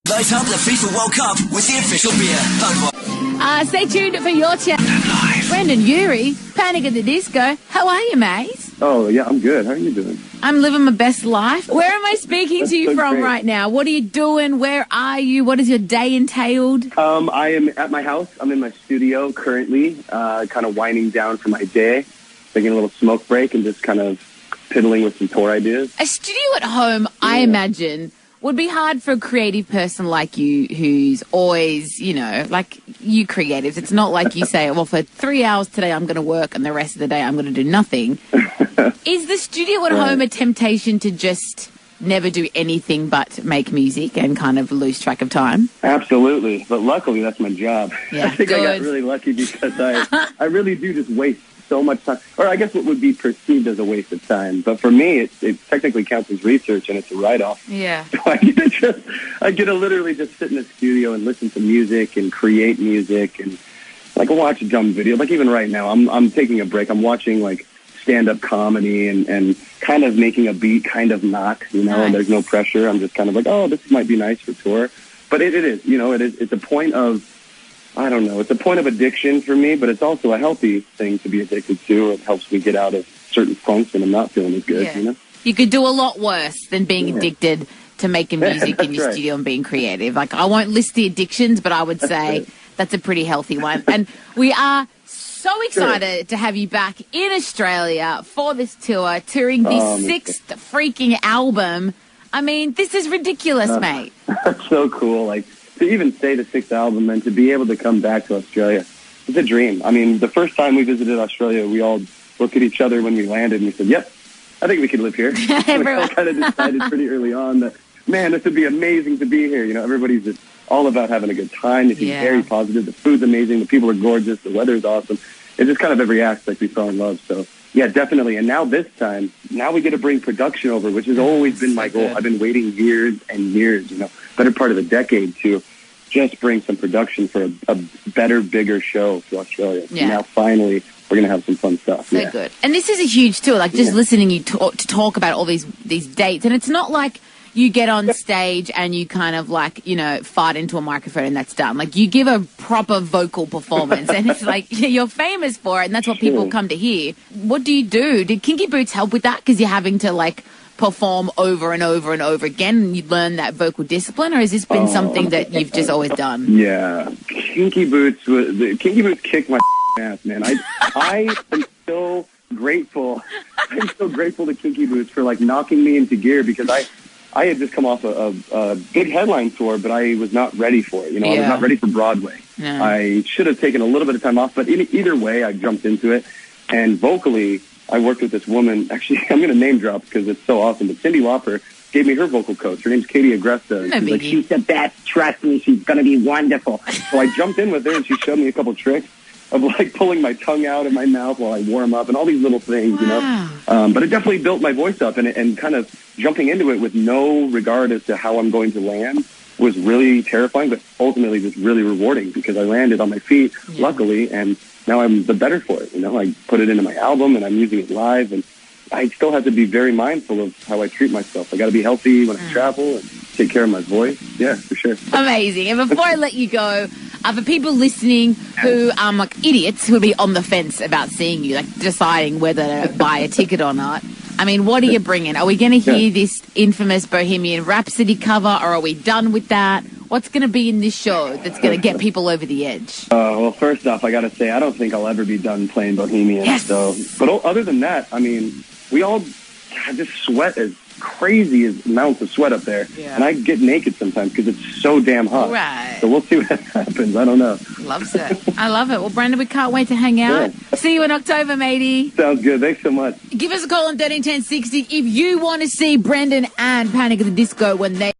Light up the FIFA World Cup with the official beer. Stay tuned for your chat. Brendon Urie, Panic at the Disco. How are you, mate? Oh, yeah, I'm good. How are you doing? I'm living my best life. Where am I speaking to you so from great. right now? What are you doing? Where are you? What is your day entailed? I am at my house. I'm in my studio currently, kind of winding down for my day, taking a little smoke break and just kind of piddling with some tour ideas. A studio at home, I imagine, would be hard for a creative person like you who's always, like you creatives. It's not like you say, well, for 3 hours today I'm going to work and the rest of the day I'm going to do nothing. Is the studio at home a temptation to just never do anything but make music and kind of lose track of time? Absolutely. But luckily, that's my job. Yeah, I think I got really lucky because I really do just waste so much time. Or I guess what would be perceived as a waste of time. But for me, it technically counts as research and it's a write-off. Yeah. So I get to literally just sit in the studio and listen to music and create music and like watch dumb videos. Like even right now, I'm taking a break. I'm watching like stand-up comedy and kind of making a beat, kind of not, and there's no pressure. I'm just kind of like, oh, this might be nice for tour. But it is, it's a point of, I don't know, it's a point of addiction for me, but it's also a healthy thing to be addicted to. It helps me get out of certain funks when I'm not feeling as good, You could do a lot worse than being addicted to making music in your right. studio and being creative. Like, I won't list the addictions, but I would say that's a pretty healthy one. And we are so excited to have you back in Australia for this tour, touring the sixth freaking album. I mean, this is ridiculous, mate. That's so cool. Like, to even say the sixth album and to be able to come back to Australia, it's a dream. I mean, the first time we visited Australia, we all looked at each other when we landed and we said, yep, I think we could live here. We all kind of decided pretty early on that, man, this would be amazing to be here. Everybody's just all about having a good time. It's very positive. The food's amazing. The people are gorgeous. The weather's awesome. It's just kind of every aspect we fell in love. So, yeah, definitely. And now this time, now we get to bring production over, which has always been my goal. I've been waiting years and years, better part of a decade to just bring some production for a better, bigger show to Australia. Yeah. And now finally we're going to have some fun stuff. So good. And this is a huge tour, like just listening you to talk about all these dates. And it's not like you get on stage and you kind of like, fart into a microphone and that's done. Like you give a proper vocal performance and it's like you're famous for it and that's what people come to hear. What do you do? Did Kinky Boots help with that? Because you're having to like perform over and over and over again and you learn that vocal discipline, or has this been something that you've just always done? Yeah. Kinky Boots kicked my ass, man. I am so grateful. I'm so grateful to Kinky Boots for like knocking me into gear because I had just come off a big headline tour, but I was not ready for it. I was not ready for Broadway. Yeah. I should have taken a little bit of time off, but either way, I jumped into it. And vocally, I worked with this woman. Actually, I'm going to name drop because it's so awesome. But Cyndi Lauper gave me her vocal coach. Her name's Katie Agresta. She's like, she's the best. Trust me, she's going to be wonderful. So I jumped in with her, and she showed me a couple tricks of like pulling my tongue out of my mouth while I warm up and all these little things, But it definitely built my voice up and kind of jumping into it with no regard as to how I'm going to land was really terrifying, but ultimately just really rewarding because I landed on my feet, luckily, and now I'm the better for it. I put it into my album and I'm using it live, and I still have to be very mindful of how I treat myself. I got to be healthy when I travel and take care of my voice. Yeah, for sure. Amazing. And before I let you go, for people listening who are like idiots who will be on the fence about seeing you, like deciding whether to buy a ticket or not, I mean, what are you bringing? Are we going to hear this infamous Bohemian Rhapsody cover, or are we done with that? What's going to be in this show that's going to get people over the edge? Well, first off, I got to say, I don't think I'll ever be done playing Bohemian. Yes. So, but other than that, I mean, we all just sweat as crazy as amounts of sweat up there. Yeah. And I get naked sometimes because it's so damn hot. Right. So we'll see what happens. I don't know. Loves it. I love it. Well, Brendon, we can't wait to hang out. Yeah. See you in October, matey. Sounds good. Thanks so much. Give us a call on 131060 if you want to see Brendon and Panic at the Disco when they